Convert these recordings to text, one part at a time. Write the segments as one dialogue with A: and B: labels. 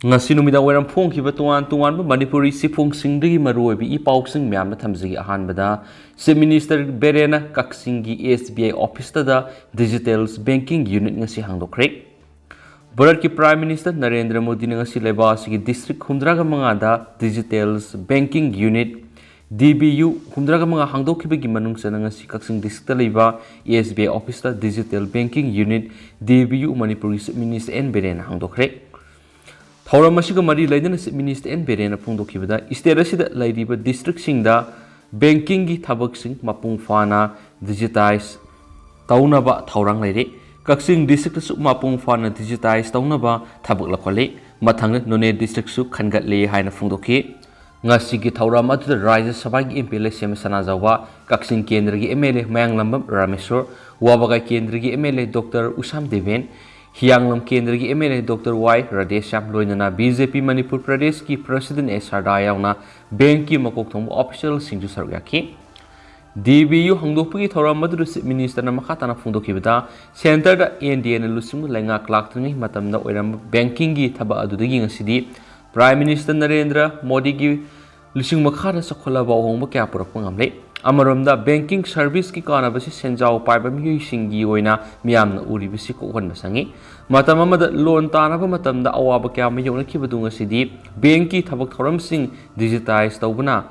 A: ngasi numida weram phong ki batuan tuan ba manipuri sifung singdigi maroi bi ipau sing myam na thamjigi ahan bada se minister berena kaksingi SBI office da digitals banking unit ngasi hangdokre Bharat ki prime minister Narendra Modi ngasi leba sigi district humdra ga manga da digitals banking unit DBU humdra ga manga hangdokki bagi manung sana ngasi kaksing district leba SBI office da digital banking unit DBU manipuri minister N berena hangdokre Thauram asiga mari laidana minister N berena phongdokibada state asida laidiba district singda banking gi thabak sing mapung fana digitize taunaba thaurang laire kaksing district su mapung fana digitize taunaba thabak lakhole mathang none district su khangat le haina phongdoki ngasi gi thauram adu rajya sabha gi MPL sem sana jawa kaksing kendra gi MLA mayang lambam rameshwar wabaga kendra gi MLA Dr Usam Deven Hianglam Kendra ki MLA Dr. Y. Radesham loinana BJP Manipur Pradesh ki President SR Dayauna bank ki makok thong official singju sargaki DBU hangdokpu ki thoram madu minister na makata na phungdoki bada center da NDN lusum lenga klak tni matamda oiram banking gi thaba adudagi ngasidi Prime Minister Narendra Modi gi lusing makhara sakhola ba hongba kya purak ngamle Amaramda banking service ki kana basi senjao paiba Miyoi singi oina miyamna uri bisi ko hon masangi matam amada loan tana ba matamda awaba kya mayona ki badunga sidi banki thabak thoram sing digitize tawbana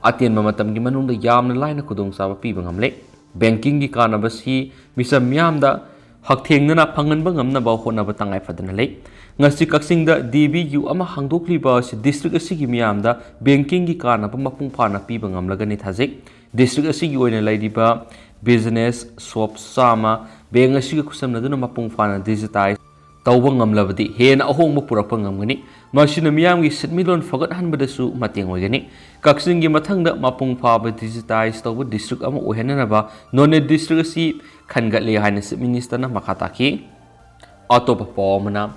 A: atien matam gi manungda yamna laina kudong saba pi bangamle banking gi kana basi misam miyamda hakthengna phangan ba ngamna ba hona ba tangai fadana le ngasi kaksingda DBU ama hangdokli ba si district asigi miyamda banking gi kana ba mapung phana pi bangamlagani thajek district asigi oina laidiba business shop sama bank asigi kusam naduna mapung fana digitize tawba ngamlabadi hena ahongba purakpa ngamgani masina miyamgi sitmilon fagat hanbadasu mateng oigani kaksingi mathangda mapung phaba digitize tawba district ama ohenanaba none district asi khangatle haina minister na makhata ki atopa pomana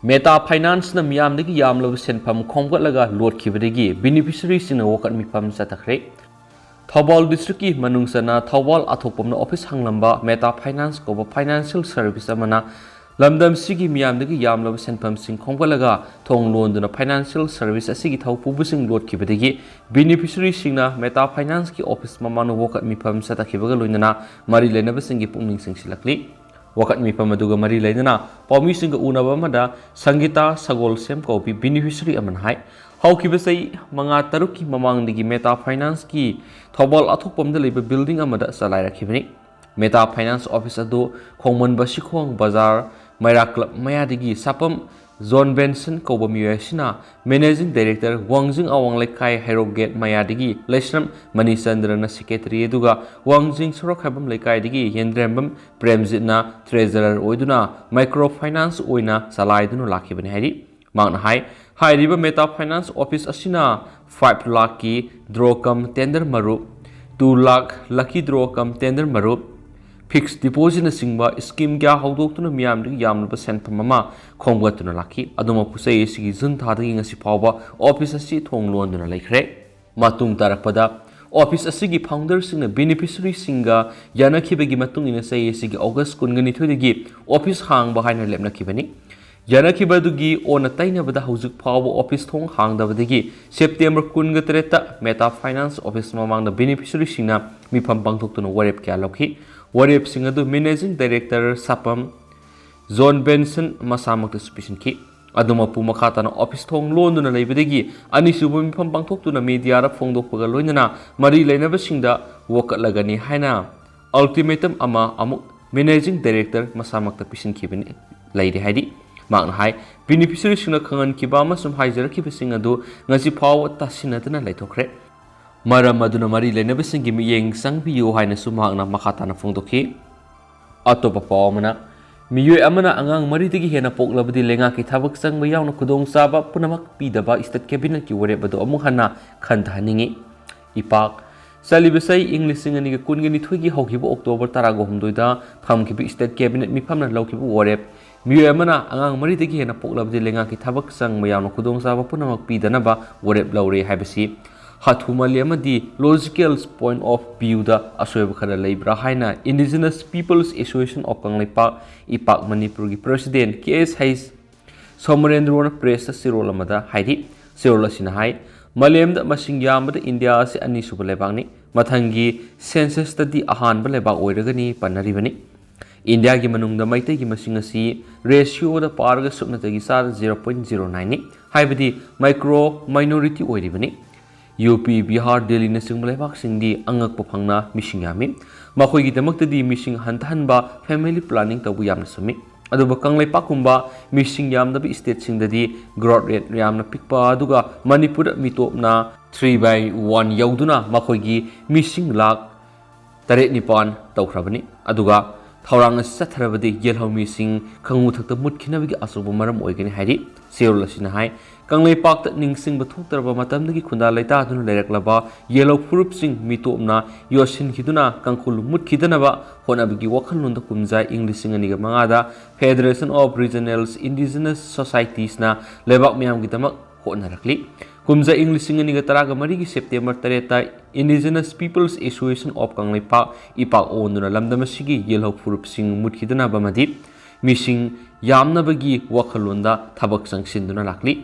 A: Meta Finance na miyamdagi yamlaba senpham khomgatlaga lotkhibadagi beneficiary sina wakat mifam satakre Thobal district ki manungsana Thobal athokpamna office hanglamba Meta Finance ko financial service amana lamdam sigi miyamdagi yamlaba senpham sing khomgatlaga thong londuna financial service asigi thawpubusing lotkhibadagi beneficiary singna Meta Finance ki office mamanu wakat mifam satakhibaga loinana mari lenaba singi pungning singsilakli wakat mi pamaduga mari lainana pawmi singa unaba mada sangita sagol sem ko bi beneficiary aman hai hauki besai manga taruki mamangdigi Meta Finance ki thobal athokpamda leiba building amada salai rakhibani Meta Finance office ado khongman basikhong bazar maira club mayadigi sapam Zone Benson Koba Miyoi sina Managing Director Wangjing Awang Lekai Herogate Mayadigi Lesram Manisandra na Secretary Duga Wangjing Sorok Habam Lekai Digi Yendrembam Premjit na Treasurer Oiduna Microfinance Oina Salai Dunu Lakibani Hari Mount High Hairiba Meta Finance Office Asina 5 lakh ki draw kam tender maru 2 lakh lucky draw kam tender maru Fixed deposit na singba scheme kya hawdoktuna miyamdi yamlaba senpham ama khomgatuna laki aduma pusai sigi jun thadagi ngasi phawba office asi thonglonduna laikhre matung tarakpada office asigi founder singna beneficiary singa yanakhibagi matung ina sai sigi August 19 gi office hangba haina lepnakhibani yanakhibadugi ona tainabada haujuk phawba office thong hangdabadagi September 19 ta Meta Finance office mamangda beneficiary singna mifam pangthoktuna warep kya lokhi Warep Singadu Managing Director Sapam Zone Benson Masamak Suspicion Ki Aduma Pumakata Office Thong London Labadegi Anisubum from Bangkok to the media Fongdo Pagaloina Marie Lenaba Singda Wokat Lagani Haina Ultimatum Ama Amuk Managing Director Masamak Pishin Kibin Lady Heidi Mount High Beneficiary Sina Kangan Kibama some Hizer Kibisingadu Nazi Power Tasinatana Laitokre Maram aduna mari lenaba singi miyeng sangbiyo haina sumhangna makata na phongdoki atopa pawmana Miyoi amana angang mari tigi hena poklabadi lenga ki thabak sangba yawna kudong saba punamak pidaba state cabinet ki warebado amung hana khantahaningi ipak salibasai English singani ka kungani thuigi hawkibu October 12 da phamkibu state cabinet mifamna lawkibu wareb Miyoi amana angang mari tigi hena poklabadi lenga ki thabak sangba yawna kudong saba punamak pidanaba wareb lawre haibasi Hathumali amadi logical point of view da asoyba khara leibra haina Indigenous Peoples Association of Kangleipak Ipak Manipur gi President KS Hayes Somarendrona press sirol amada hairi sirol asina hai Malayamda masing yamada India se ani suba lebangni mathangi census study ahan ba lebak oiragani panaribani India gi manungda maitai gi masing asi ratio da parga suknata gi sar 0.09 ni haibadi micro minority oiribani UP Bihar Delhi na sing lebak singdi angak pafangna mishing yami makhoi gi damakta di mishing hantanba family planning tabu yamna sumi aduba kanglai pakumba mishing yamda bi state singdadi growth rate yamna pikpa aduga Manipur mitopna 3/1 yauduna makhoi gi mishing lak tare nipan tawkhrabani aduga thawrang satharabadi yelhaw mishing khangu thakta mutkinabigi asubu maram oigani hairi seul asina hai kanglai pakta ningsing bathoktarba matamdagi khunda laita aduna leraklaba yellow furup sing mitopna yosin hiduna kangkhul mutkidanaba honabigi wakhalnunda kumjai english aniga mangada Federation of Regional Indigenous Societies na lebak miyam gidamak honarakli kumja english aniga taraga marigi September 3 Indigenous Peoples Association of Kanglai Pak ipak onduna lamdamasigi yellow furup sing mutkidana bamadi mishing yamnabagi wakhalunda thabak sangsinduna lakli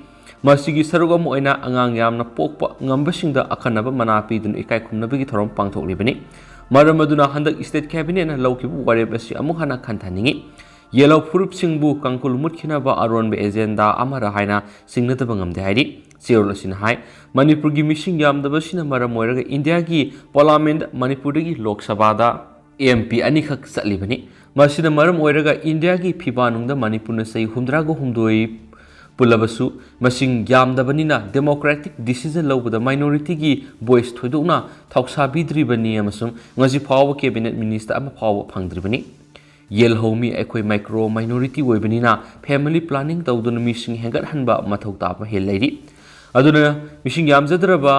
A: masigi sarugam oina angang yamna pokpa ngambasingda akhanaba manapi dun ikai khumnabagi thorom pangthoklibani maramaduna handak state cabinet na lawkibu warebasi amu hana khantaningi yellow furup singbu kangkul mutkinaba aronbe agenda amara haina singnataba ngamde hairi seolosina hai manipur gi mishing yamdabasina maramoiraga india gi parliament manipur gi lok sabha da MP ani khak salibani masina maram oiraga india gi phibanungda manipur na sei humdrago humdoi Pulabasu masing yamdabanina democratic decision lawbada minority gi voice thoidukna thoksa bidribani amasung ngaji phawa cabinet minister ama phawa phangdribani yelhomi ekoi micro minority oibanina family planning tawduna mishing hengat hanba mathau tapa helairi aduna mishing yamjadraba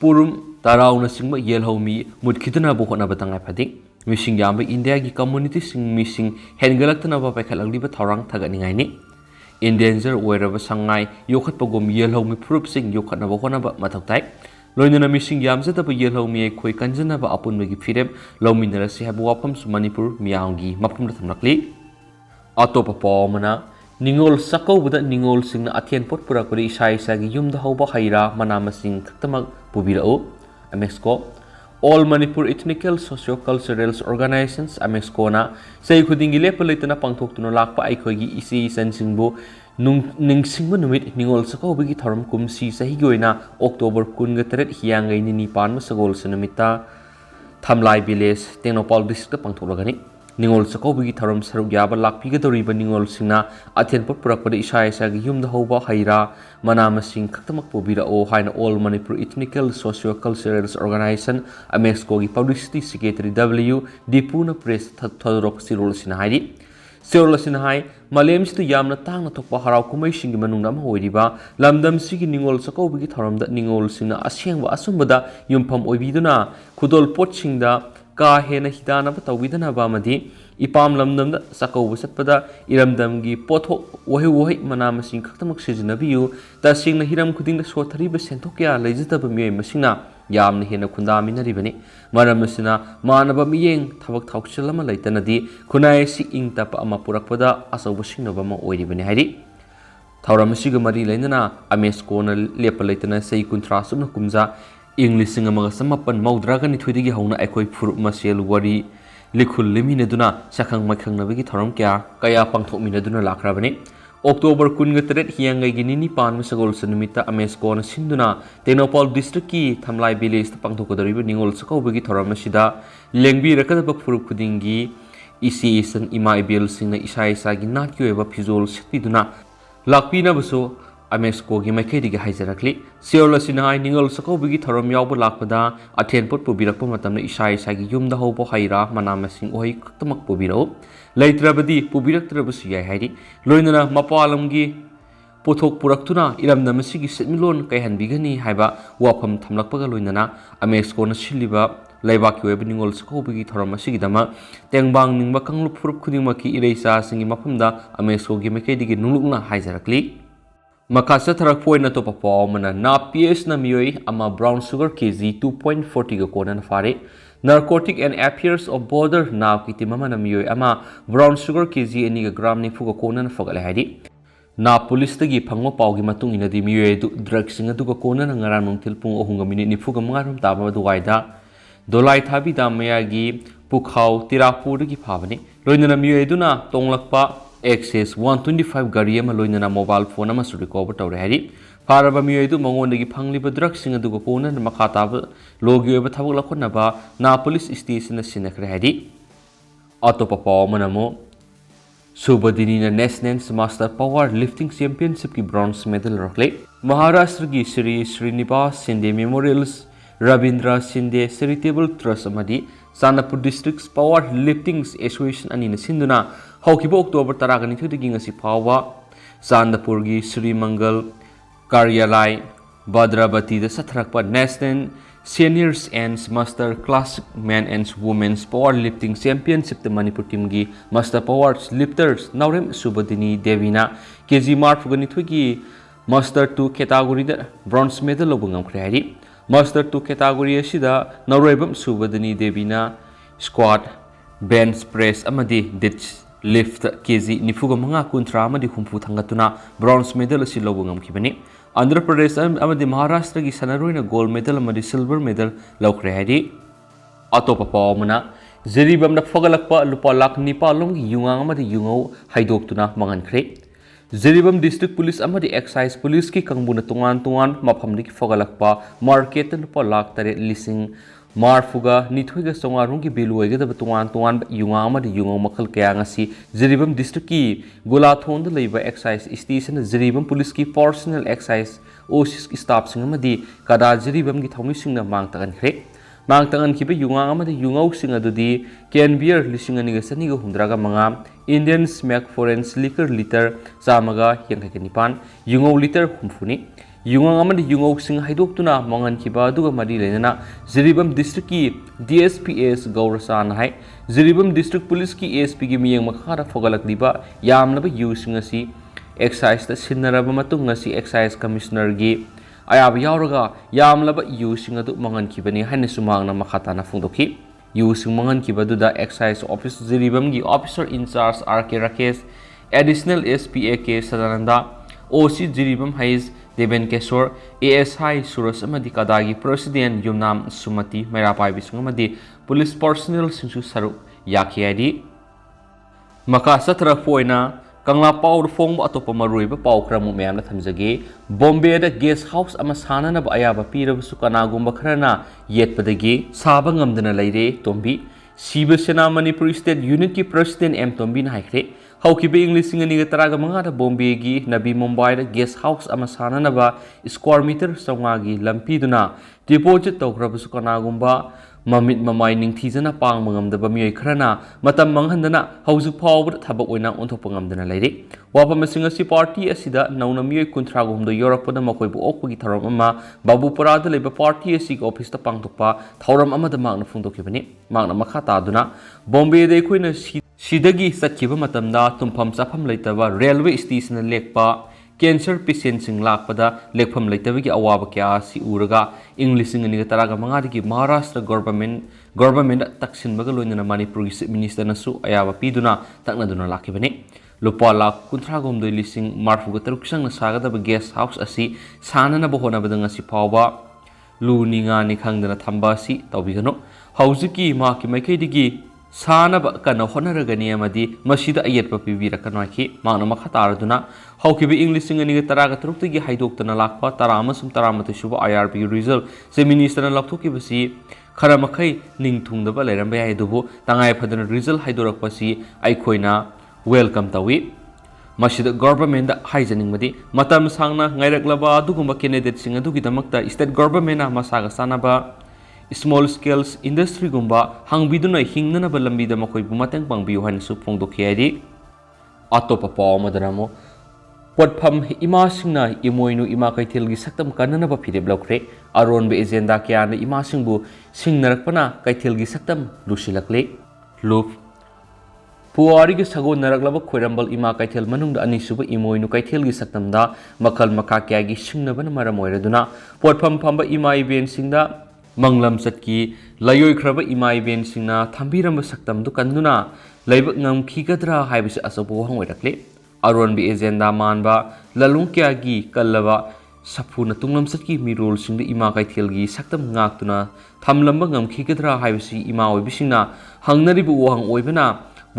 A: purum tarauna singba yelhomi mutkidana bo hona batanga phadik mishing yamba india gi community sing mishing hengalaktana ba paikhalagliba thorang thaganingai ni Endanger oiraba sangai yokhatpagom yelhomi furup sing yokhatnaba honaba mathoktai loinana mishing yamjataba yelhomi khoi kanjanaba apunbagi firem lominarasi habu wafam su Manipur miyangi mapumda thamlakli atopa pawmana ningol sakobada ningol singna athian pot purakuri isai sagi yumda hoba haira manamasing khaktamak pubirao amexco All Manipur Ethnical Socio-Cultural Organizations Amexco na sei khudingi lepalaitana pangthoktuna lakpa aikhoigi isi sansingbu ningsingbu numit ningol sakobagi thoram kumsi sahi goina October 13 hiangai ni pan sagol sanamita thamlai village Tenopal district pangtholagani ningol sakobagi thoram saruk yaba lakpiga doriba ningol singna athen pot purakpada isa isagi yumda hoba haira manamasing khaktamak pobira o haina All Manipur Ethnical Socio-Cultural Organization Amexco gi Publicity Secretary W Dipuna Press Thodorok Sirol Sinahai Sirol Sinahai Malem situ yamna tangna thokpa harau kumai singi manungna ma hoiriba lamdam sigi ningol sakobagi thoramda ningol singna asengba asumbada yumpham oibiduna khudol pot singda ka hena hidana ba tawidana ba madi ipam lamdamda sakau satpada iramdamgi pothok wahi wahi manamasing khaktamak sijinabiyu ta singna hiram khudingda sothariba senthokya leijataba miyoi masingna yamna hena khundaminaribani maramasina manaba miyeng thabak thawchalama laitanadi khunai si ingtapa ama purakpada asauba singnaba ma oiribani hairi thawramasiga mari lainana Amexco na lepa laitana sei kuntra subna kumja English amaga samapan maudraga ni thuidigi hauna ekoi furup masel wari likhul liminaduna sakhang makhang nabigi thoram kaya pangthok minaduna lakrabani October 13 hiangai ginini pan masagol sanumita Amexco na sinduna Tenopal district ki thamlai village ta pangthokodariba ningol sakobagi thoram asida lengbi rakadaba furup khudingi isi sang ima ibel singna isai sagi natyoeba phizol sitpiduna lakpina baso Amexco gi maikhaidigi haijarakli seola sinai ningol sakobigi thorom yawba lakpada athen pot pubirakpa matamna isai sagi yumda hobo haira manamasing oi khaktamak pubirao leitrabadi pubiraktrabasu yai hairi loinana mapalamgi pothok puraktuna iramnamasigi setmilon kaihanbigani haiba wafam thamlakpaga loinana Amexco na siliba laibaki oiba ningol sakobigi thorom asigidama tengbang ningba kanglup furup khudingmaki ireisa singi mafamda Amexco gi maikhaidigi nunglukna haijarakli Makasa tharak point na to papawmana na PS na Miyoi ama brown sugar kg 2.40 ga kona na fare narcotic and affairs of border na kiti mama na Miyoi ama brown sugar kg ani ga gram ni fuga kona na fagale haidi na police tagi phangma pawgi matung ina di Miyoi du drugs singa du ko kona na ngara nungtil pung ohunga minute nifu ga mangarum taba du waida dolai thabi da mayagi pukhau tirapur gi phabani loinana Miyoi du na tonglakpa access 125 gari ama loinana mobile phone ama su recover tawre hari faraba Miyoi du mangon gi phangli ba drugs singa du ko kona na makata ba logi ba thabuk lakhona ba na police station na sinakre hari auto papa manamo Subadini National Master Power Lifting Championship की bronze medal रखले महाराष्ट्र की Shri Shrinivas Shinde memorials Ravindra Shinde charitable trust अमदी Chandpur district power lifting association अनिना सिंधुना हौकिबो October 12 ngasi फावा चांदपुर की श्रीमंगल कार्यालय भद्रावती द सथरकपा national Seniors and Master Classic Men and Women's Powerlifting Championship the Manipur team gi Master Power Lifters Naurem Subadini Devina KG Marfugani Twigi Master 2 category the bronze medal lobungam khari Master 2 category asida Naurebam Subadini Devina squat bench press amadi ditch lift KG nifuga manga kuntra amadi humpu thangatuna bronze medal asi lobungam khibani Andhra Pradesh amadi Maharashtra ki sanaroina gold medal amadi silver medal laukre hari atopa pawmana ziribam na fagalakpa lupa lakh nipalom ki yungang amadi yungau haidoktuna mangankhre ziribam district police amadi excise police ki kangbuna tungan maphamni ki fagalakpa market lupa lakh tare lising marfuga nithoiga songarung ki beluega da tungan yunga amadi yungau makhal kaya ngasi ziribam district ki gulathon da leiba excise station ziribam police ki personal excise osis ki staff sing amadi kada ziribam ki thawni singna mangtakan khre mangtakan ki be yunga amadi yungau sing adudi can beer lising ani ga sani ga hundraga manga Indian smack foreign liquor liter samaga yangkanipan yungau liter humfuni Yungang amadi yungau sing haidoktuna mangan kiba aduga mari lenana Ziribam district ki DSPS Gaurasan hai Ziribam district police ki ASP ki miyang makhara fogalak diba yamlaba yu sing asi excise ta sinaraba matung asi excise commissioner gi ayab yauraga yamlaba yu sing adu mangan kibani haina sumang na makhata na phungdokhi yu sing mangan kiba du da excise office Ziribam gi officer in charge RK Rakesh additional SPA K Sadananda OC Ziribam Hais Deben Kesor ASI Suras amadi kadagi President Yumnam Sumati Mairapai bisung amadi police personnel singsu saru yakiadi maka satra poina kangla power phone atopa marui ba pau kramu meyam na thamjage Bombay da guest house ama sana na ba ayaba pirab su kana gumba khrana yetpadagi saba ngamdana leire tombi Siba Sena Manipur State Unit ki President M Tombi na haikre haukibe English ngani ga taraga manga da Bombay gi Nabi Mumbai da guest house ama sana na ba square meter songa gi lampi duna deposit tawkraba su kana gumba mamit mamai ningthijana pang mangamda ba miyoi khrana matam manghandana hauju phawbra thabak oina onthokpa ngamdana leire wapa masinga si party asida nauna miyoi kunthra gumdo yorakpada makoi bu okpagi tharam ama babupara da leba party asi ki office ta pangtokpa thauram ama da magna phungdokibani magna makha ta duna Bombay da khoina sidagi satkiba matamda tumpham chafam leitaba railway station lekpa cancer patient sing lakpada lekham leitawagi awaba kya si uraga English ngani ga taraga mangadi ki Maharashtra government taksin baga loina Manipur minister nasu ayaba piduna takna duna lakibani lupa lak kunthra gomdoi lising marfu ga taruksang na saga da guest house asi sana na bohona badanga si pawba luninga ni khangdana thamba si tawbigano hauzuki ma ki maikei digi sana ba kana honaragani amadi masida ayetpa pibira kanwaki magna makhata arduna haukibi English ngani ga taraga turukti gi haidoktana lakpa tarama sum taramatu shuba IRP result se minister na laktoki basi khara makhai ningthung da ba leiramba yai dubu tangai phadana result haidorakpa si aikhoina welcome tawi masida government da haijaning madi matam sangna ngairaklaba adugumba candidate sing adugi damakta state government na masaga sanaba small scales industry gumba hangbiduna hingnana balambi da makoi bumateng pangbiu han su phongdokhiari atopa paw madaramo potpham ima singna imoinu ima kaithel gi saktam kanana ba phire blokre aron be agenda kya na ima singbu singnarakpana kaithel gi saktam lusilakle loop puari gi sago naraklaba khoirambal ima kaithel manung da ani suba imoinu kaithel gi saktam da makal maka kya gi singnabana maram oiraduna potpham phamba ima event singda Manglam satki layoi khraba imai ben singna thambiram saktam du kanduna laibak ngam khikadra haibise asobo hangoi rakle अरोनबी agenda मानबा ललुंग क्यागी कल्लबा सफुना तुंगलम सटकी मिरोल सिंग इमा कैथेलगी सकतम ngaktuna thamlamba ngamkhigedra haibisi ima oibisingna hangnaribu wang oibena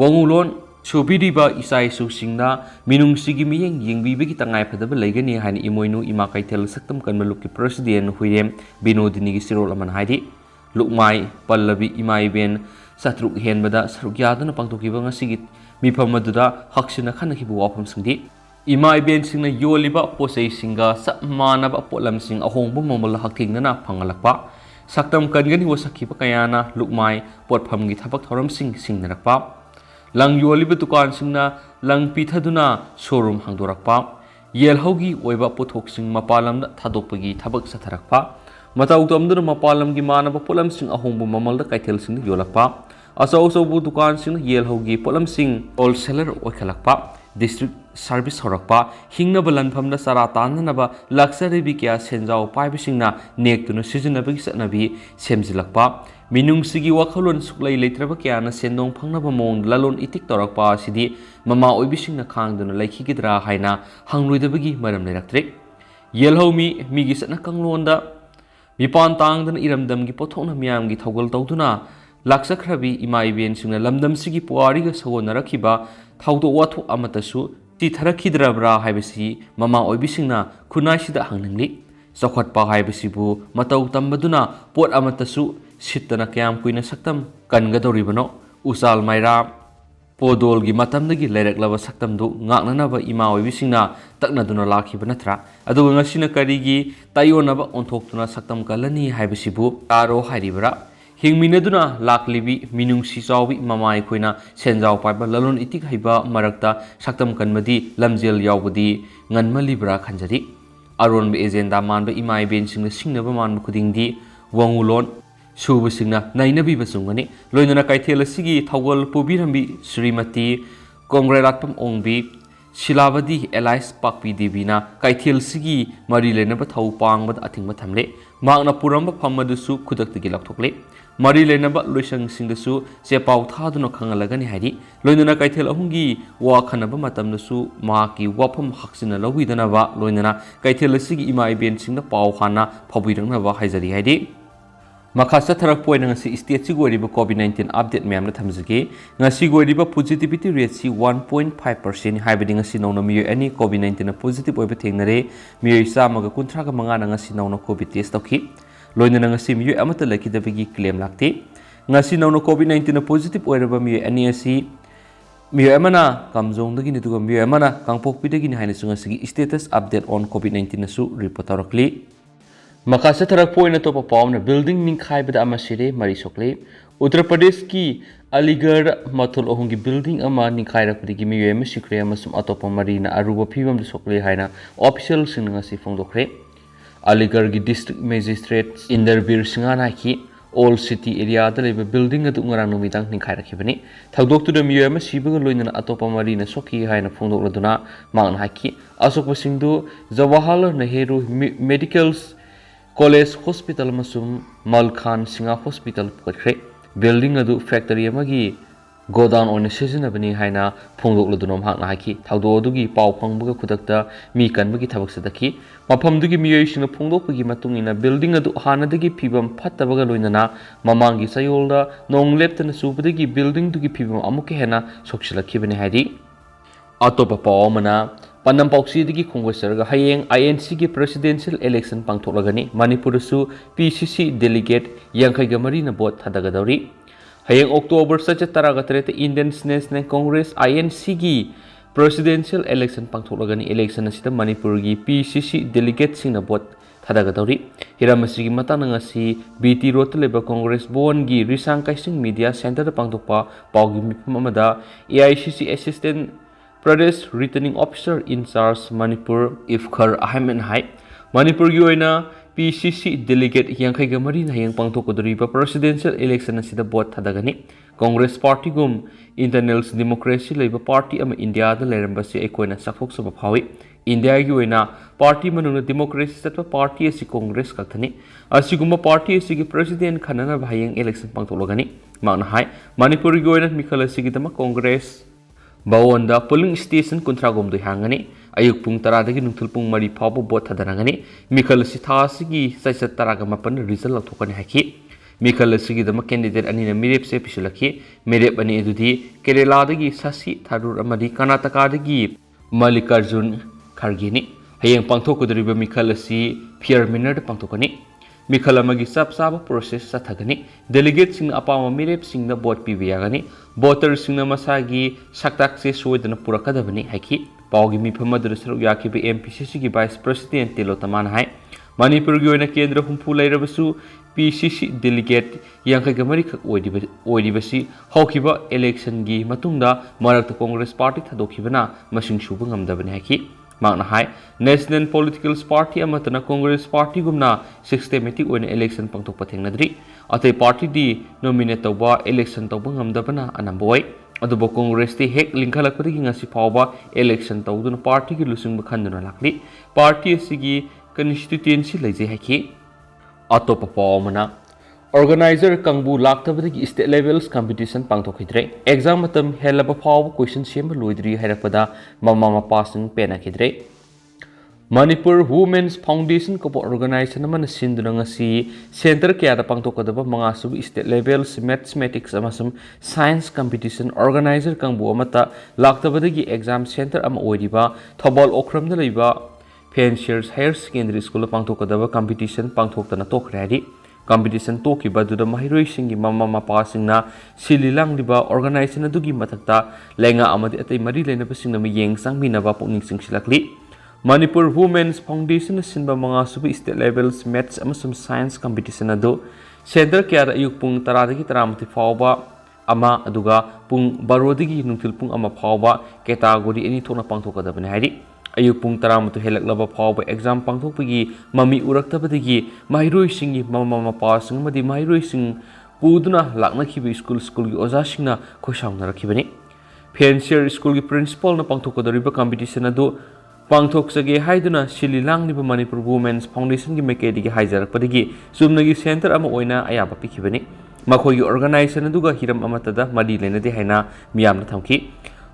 A: wangulon sobiriba isai su singna minungsigi miyeng yengbibegi tangai phadaba leigani hani imoinu ima kaithel saktam kanmalukki president huirem binodini gi sirol aman haidi lukmai pallabi imai ben satruk henbada sarukyaduna pangtokiba ngasigi mipamaduda haksina khanakhibu wafam singdi imai ben singna yoliba posei singa sammanaba polam sing ahongbu momol hakthingna phangalakpa saktam kangani wasakhiba kayana lukmai potphamgi thabak thoram sing singnarakpa lang yoliba dukan singna lang pithaduna showroom hangdorakpa yelhogi oiba pothok sing mapalamda thadokpagi thabak satharakpa matau tomduna mapalamgi manaba polam sing ahongbu momolda kaithel sing yolakpa asau bu dukan sing yelhogi polam sing wholesaler oikhalakpa district service horakpa hingnaba lanphamda sara tananaba luxury bi kya senjao paibisingna nektuna sijinabagi satnabi semjilakpa minungsigi wakhalon suklai leitraba kya na sendong phangnaba mong lalon itik torakpa sidi mama oibisingna khangduna laikhigidra haina hangluidabagi maram leraktrek yelhomi migi satna kanglonda mipan tangdana iramdamgi pothokna miyamgi thogol tawduna laksakhrabi imai ben singna lamdam sigi puariga sagonarakhiba thaudo wathu amatasu ti tharakhidra haibasi mama oibisingna khunaisida hangningli chokhatpa haibasibu matau tambaduna pot amatasu sittana kyam kuina saktam kangadoribano usal maira podolgi matamdagi lereklaba saktamdu ngaknanaba ima oibisingna taknaduna lakhiba natra aduga ngasina karigi tayonaba onthoktuna saktam kalani haibasibu taro hairibra hingminaduna laklibi minungsi chawi mamai khoina senjau paiba lalon itik haiba marakta saktam kanmadi lamjel yaubadi nganmalibra khanjari aron be agenda manba imai ben singna singnaba manba khudingdi wangulon subu singna nainabi basungani loinana kaithel sigi thawal pubirambi srimati kongrelatpam ongbi silabadi elias pakpi devina kaithel sigi mari lenaba thau pangbad athingma thamle magna puramba phamadusu khudaktagi lakthokle mari lenaba loisang singdasu chepau thaduna khangalagani hairi loinana kaithel ahungi wa khanaba matamdasu maki wafam haksina lawidana loinana kaithel sigi imai ben singna pau hana phobirangna haijari hairi Makasa tharak point ngasi state sigoriba COVID-19 update myamna thamjage ngasi goriba positivity rate si 1.5% haibadi ngasi nona Miyoi ani COVID-19 positive oiba thengnare Miyoi samaga kunthra ga manga ngasi nona COVID test tawki loina ngasi Miyoi amata lakidabagi claim lakte ngasi nona COVID-19 positive oiraba Miyoi ani asi Miyoi amana kamjong dagi nituga Miyoi amana kangpokpi dagi ni haina ngasi status update on COVID-19 su report tarakli Makasa tharak point to papaw na building Ningkhairak ama Sire mari Sokle Uttar Pradesh ki Aligarh Mathol ohungi building ama Ningkhairak padi Miyoi ama sikre ama sum atopa mari na aruba phibam Sokle haina official sing ngasi phongdokre Aligarh gi district magistrate Inderbir Singhana ki Old City area da leba building atu ngarang numidang Ningkhairak khibani thagdok tu da Miyoi ama sibaga loina atopa mari na sokhi haina phongdokladuna mangna haki Asokpasing du Jawaharlal Nehru Medicals College Hospital masum Malkhan Singa Hospital pukre building adu factory amagi godown on seasonabani haina phongdokladunam hakna haki thaudo adugi pau phangbuga khudakta mi kanbagi thabak sadaki maphamdugi Miyoi singna phongdokpagi matungina building adu hanadagi phibam phattabaga loinana mamangi sayolda nongleptana subadagi building dugi phibam amuke hena soksilakibani hairi atopa pawmana Panam Pauksi digi Congressarga hayeng INC gi presidential election pangthoklagani Manipur su PCC delegate Ningkhairak mari na vote thadagadori hayeng October 17 Indian National Congress INC gi presidential election pangthoklagani election asida Manipur gi PCC delegate sing na vote thadagadori hiramasi gi matang ngasi BT road leba Congress bon gi risang kaising media center pangthokpa pawgi mifam amada AICC assistant Pradesh Returning Officer in Charge Manipur Ifkhar Ahmed Hai Manipur gi oina PCC delegate Ningkhairak mari na hayang pangthokodoriba presidential election asida vote thadagani Congress party gum internal democracy leba party ama India da lerambasi ekoina sakhok saba phawi India gi oina party manungna democracy satwa party asi Congress kathani asiguma party asi gi president khanana hayang election pangthologani magna hai Manipur gi oina mikhala sigi dama Congress Bawonda polling station kuntra gomdoi hangani ayuk pung taradagi nungthul pung mari phawbo bot thadarangani mikhal si thasigi saisat taraga mapan result lathokani haki mikhal sigi dama candidate ani na mirep se pisulaki mirep ani edudi Kerala dagi Sasi Tharur amadi Karnataka dagi Mallikarjun Kharge ni hayeng pangthokudriba mikhal si Pierre Minard pangthokani mikhal amagi sab process sathagani delegate sing apama mirep sing na bot pibiyagani voter sing na masagi saktak se soidana purakadabani haki pawgi mifamadu saru yakibi MPCC gi vice president Tilotaman hai Manipur gi oina kendra humpu lairabasu PCC delegate yang gamari khak oidibasi hokiba election gi matungda marakta Congress party thadokibana masing subu ngamdabani haki Magna High National Political Party amatana Congress Party gumna systematic oina election pangtok pathengnadri atai party di nominate tawba election tawba ngamdabana anamboi adubo Congress ti hek linkhalakpadi ngasi phawba election tawduna party gi lusing bakhanduna lakli party asigi constituency leije haki atopa pawmana Organizer Kangbu Laktabadi state levels competition pangtokidre exam matam helaba phaw question sem loidri herapada mama passing pena kidre Manipur Women's Foundation ko organization man sinduna si center kya da pangtokadaba mga sub state levels mathematics amasum science competition organizer Kangbu amata Laktabadi exam center am oidiba thobal okram da leiba Fanciers Higher Secondary School pangtokadaba competition pangtoktana tokradi competition toki baduda mahiroi singi mama mapa singna sililang diba organization adugi matakta lenga amadi atai mari lena basingna miyeng sangmina ba pungning singsilakli Manipur Women's Foundation sinba mga subi state levels maths amasum science competition adu center kya ayuk pung taradagi taramati phawba ama aduga pung barodigi nungtil pung ama phawba category ani thona pangthokadabani hairi ayuk pung taramatu helaklaba phawba exam pangthokpagi mami uraktabadagi mahiroi singi mama mapa singmadi mahiroi sing puduna laknakhibi school gi oja singna khosaungna rakhibani Fancier School gi principal na pangthokadariba competition adu pangthoksage haiduna sililang niba Manipur Women's Foundation gi mekedi gi haijarakpadagi sumnagi center ama oina ayaba pikhibani makhogi organization aduga hiram amatada madi lenade haina miyamna thamki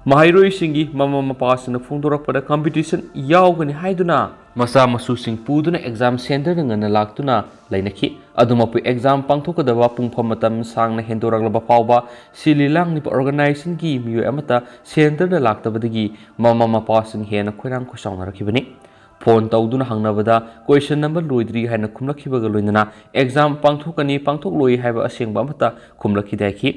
A: Mahiroi singi mama mapasana phungdorakpada competition yaugani haiduna masa masu sing puduna exam center ngana laktuna lainaki adumapu exam pangthokadaba pungpham matam sangna hendoraglaba phawba sililang ni organization gi miyoi amata center da laktabadagi mama mapasing hena khoirang khosaungna rakhibani phone tawduna hangnabada question number loidri haina khumlakhibaga loinana exam pangthokani pangthokloi haiba asengba amata khumlakhidaki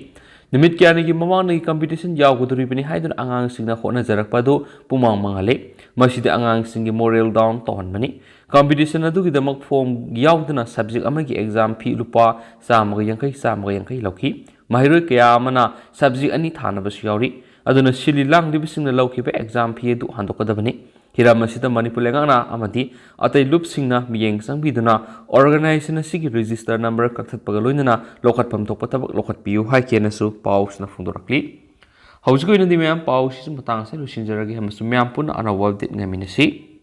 A: Nimit kya nigi mamang nagi competition yauguduri bini haidun angang singna khona jarakpado pumang mangale masida angang singi moral down tohon mani competition adu gidamak form yauduna subject amagi exam fee lupa samaga yankai lauki mahiroi kaya amana subject ani thana basu yauri aduna sililang dibisingna laukiba exam fee du handokadabani Hiramasita Manipur lengana amadi atai loop singna miyeng sangbiduna organization asigi register number kaktat pagaloinana lokat pamtok patabak lokat piu hai kenasu paus na fundorakli hausko inandi meyam paus matang se lusinjaragi hamasu meyam pun ana wabdit ngaminasi